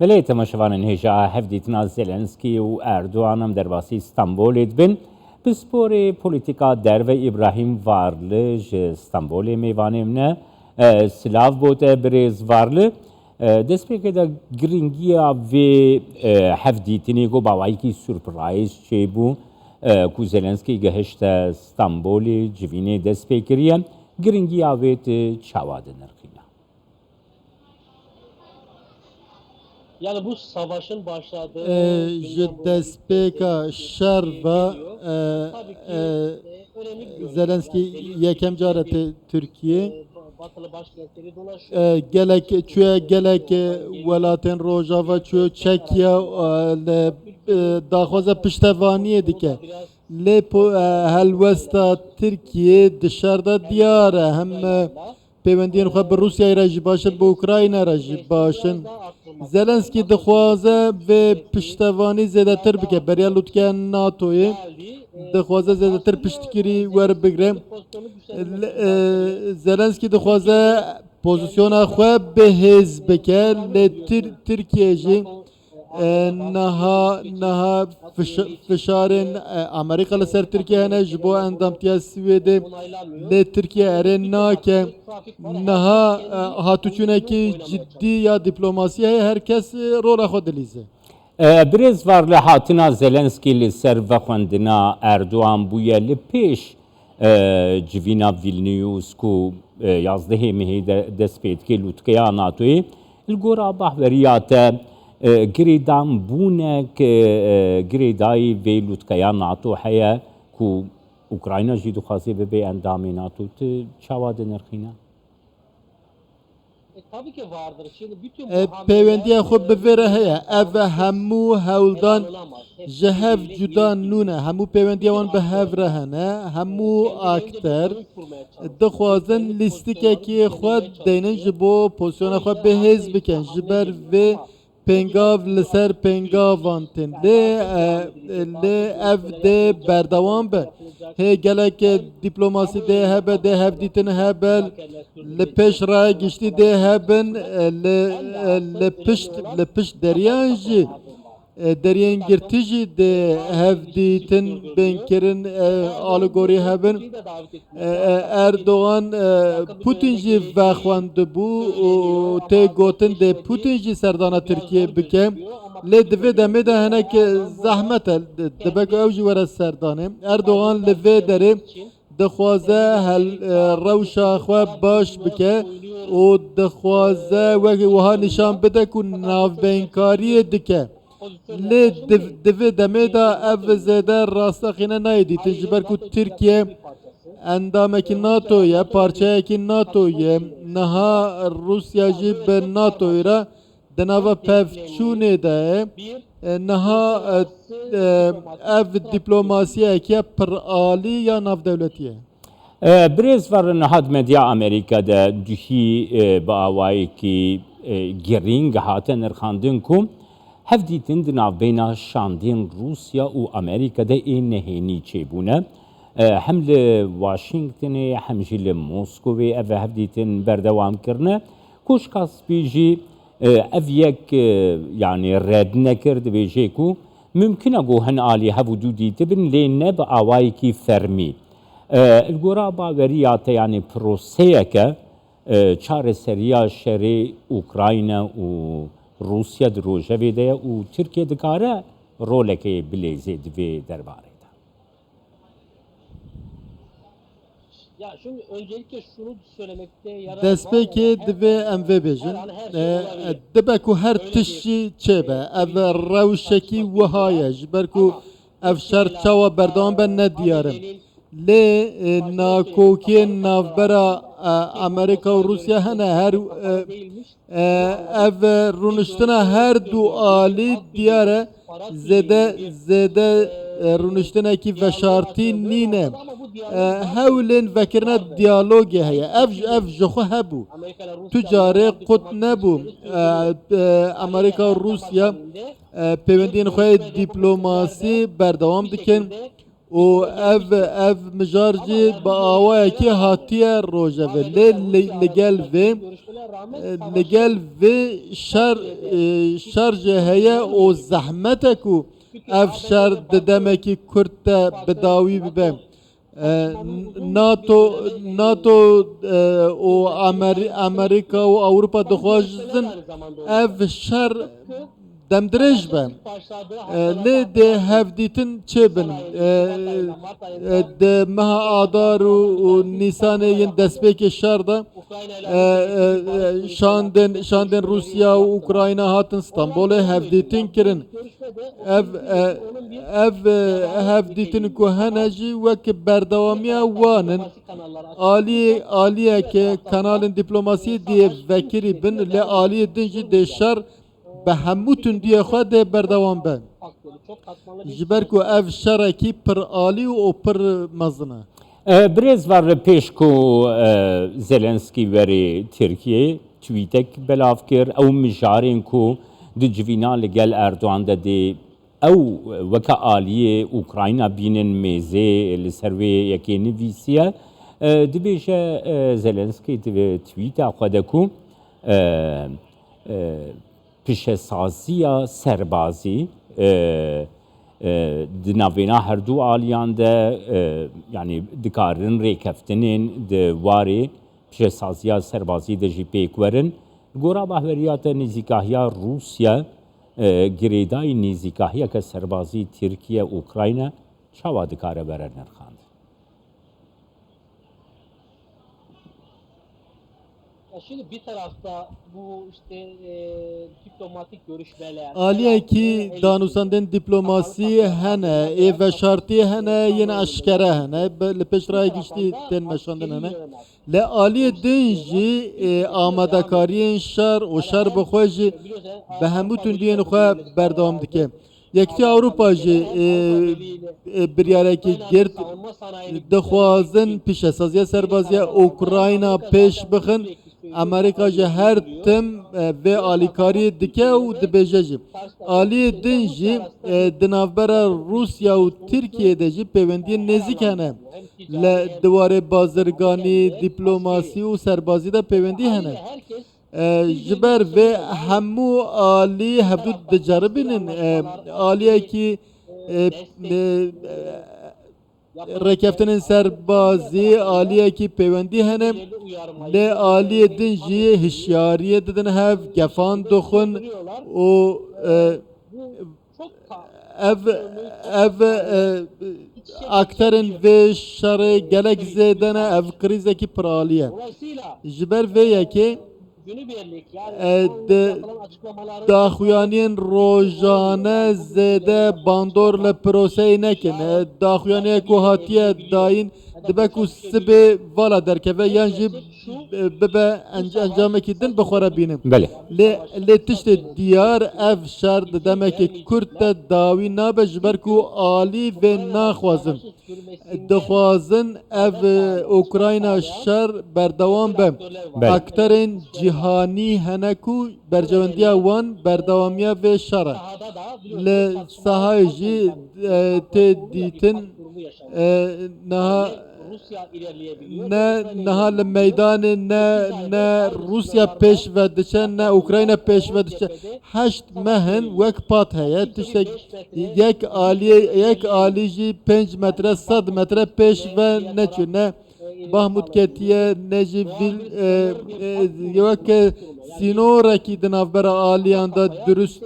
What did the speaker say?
بله تماشاوان هجا هفدیتنا زلنسکی و اردوغان هم در باسی استانبول بن بسپور پولیتیکا در و ابراهیم وارله استانبول میوانیم نه سلاف بوده بریز وارله دست به که دا گرینگیا و هفدیتنی گو باوایی کی سورپرایز چه بو کو زلنسکی گهشت استانبول جوینه دست به کریه گرینگیا ویت چاواده نرخینا. Yani bu savaşın başladığı despeka şer ve Zelenski yekem careti Türkiye batılı başkentleri dolaşıyor. gelek çüye gelek velaten Rojava çüye Çekya daxwaza piştevaniye dike lepo helvesta Türkiye dışarıda diyara hem پیوندین خو به روسیه رژ باشد به اوکراین رژ باشن زلنسکی دخوازه به پشتوانی زیاده تر بکه برای لوتکه ناتوی دخوازه زیاده تر پشتگیری ور بگره زلنسکی دخوازه پوزیسیون خو به حزب بکه ترکیه جی نها فشارن امریکا لسر ترکیه هنه جبو اندامتیا سویده لی ترکیه ارن ناکه نها هاتوچونه کی جدی یا دیپلوماسی هرکس رول خود دلیزه بریز وار لحاتنا زلنسکی لسر وخوندنا اردوان بویا لپیش جوینا ویلنیوس کو یازده مهی دست پید که لوتکیا ناتوی الگورا بحوریاته گریدان بونک گریدای وی لوتکیا ناتو حیا کو اوکراینا جی دخواسته به اندام ناتو چاواده نرخینا tabii ki vardır. Şimdi bütün پیوندی خود بوره هیا او همو هولدان جهف جدا نونه همو پیوندی وان به هفره هنه همو اکتر دخوازن لیستی که خود دینن جبو پوزیون خود به حزب بکن جبر و پنگاو لسر پنگاوانتن لی اف ده بردوان به هی گلک دیپلوماسی ده هبه ده هفدیتن هبل لپش را گشتی ده هبن لپشت دریانجی درین گرتیجی ده هفدیتن بنکرن آلگوری هبن اردوغان پوتین جی وخوانده بو ته گوتن ده پوتین جی سردانا ترکیه بکه لی دوی دمه ده هنک زحمت دبک اوجی ورس سردانه اردوغان لوی داره دخوازه هل روشا خواه باش بکه و دخوازه وها نشان بده که ناوبینکاری دکه لی دوی دمه ده او زیده راستاقینه نایدی تجبر که ترکیه اندامکی ناتو یا پارچه کی ناتو یا نها روسیا جی به ناتو را دنوا پفچونه ده نها اف دیپلوماسیه که پر آلی یا ناف دولتیه بریز ور نهاد مدیا امریکا ده جهی با آوائی کی گرینگ هاتن ارخاندن کم هفدیتن دناف بینا شاندین روسیا و امریکا ده این نهینی چه بونه هم لواشنگتن هم جی لموسکوی او هفدیتن بردوام کرنه کش کاس بیجی او یک یعنی رد نکرد بیجی کو ممکنه گو هن آلی هفو دودی تبن لینه با آوائی کی فرمی الگورا باوریات یعنی پروسیه که چار سریا شری اوکراینا و روسیا دروژه ویده و ترکیه دکاره رولکی بلیزه دوی درباره Ya şimdi öncelikle şunu söylemekte yarar var. Despeki dve emve bejin debeku her tişi çebe ev rawşeki vahaya jberku ev şart çava berdam ben ne diyarım le nakoki navbera Amerika ve Rusya hene her ev runuştuna her duali diyare zede runuştuna ki ve şartı nine هولن وکرنا دیالوگی هیا اف جخو هبو تجاره قط نبو امریکا و روسیا پیوندین خواه دیپلوماسی بردوام دکن و ev mijarcı bağaya ki hatiye rojeve legel ve görüşmeler rağmen legel ve şarj heye o zahmete ku ev şer demeki Kürt'te bedavi bibe NATO o Amerika o Avrupa dixwazin ev şer demdirêj be lê dê hevdîtin çê bin di meha adar û nîsanê yên destpêkê şer de şandên Rusya û Ukrayna hatin Stenbolê hevdîtin kirin ev hevdîtin ku hene jî wek berdewamiya wan in aliyeke kanalên dîplomasiyê diye vekirî bin lê aliyê din jî dê şer به همو تندیه خود بردوام به جبر کو اف شرکی پر عالی و پر مزنه برز var peşku Zelenski veri Türkiye tweetek belav kir ew mijarên ku di civîna li gel Erdoğan de dê ew weka aliyê Ukrayna bînin mêzê li ser wê yekê nivîsiye dibêje Zelenski di tweeta xwe de ku pişesaziya serbazî di navêna her du aliyan de yani dikarin rêkeftinên di warê pişesaziya serbazî de jî pêk werin gora bahweriya te nêzîkahiya Rusya girêdayî nêzîkahiyeke serbazî Tirkiye Ukrayna çawa dikare bere nirxand Şimdi bir tarafta bu işte diplomatik görüşmeler. Aliye ki danusandın diplomasi hene, ve şartı hene yine aşkere hene, le peşraya geçti ten meşandın hene. Le aliye dinci amadakariyen şer o şer bxoji be hemû tundiyên xwe berdewam dike. Yekî Avrupa jî biryarekî girt dixwazin pîşesaziya serbaziya Ukrayna pêş bixin Amerika ji her tim vê alîkariyê dike û dibêje jî. Aliyê din jî di navbera Rusya û Tirkiye de jî pêwendiyên nêzik hene. Li diwarê bazirganî, dîplomasî û serbazî de pêwendî hene. Ji ber vê hemû alî hevdû diceribînin aliyekî rêkeftinên serbazî aliyekî pêwendî hene lê aliyê din jî hişyariyê didin hev gefan dixwin û ev akterên vê şerê gelek zêde ne ev krîzekî pir alî ye. Ji ber vê yekê daxuyaniyên rojane zêde bandor li proseyê nekin. Daxuyaniyek ku hatiye dayîn dibe ku sibê vala derkeve yan jî bibe encamekî din bixwara bînin. Lê tiştê diyar ev şer di demekê Kürt de dawî nabe ji ber ku alî vê naxwazin. Dixwazin ev Ukrayna şer berdewam be. Akterên cîhanî hene ku bercewendiya wan berdewamiya vê şer e. Li sahayê jî tê dîtin niha li meydanê ne Rusya pêş ve diçe ne Ukrayna pêş ve diçe. Heşt mehin wek pat heye tiştek yek alî jî 5 metre 100 metre pêş ve neçû ne Bahmut ketiye ne jî vîl wek sînorekî di navbera aliyan da durust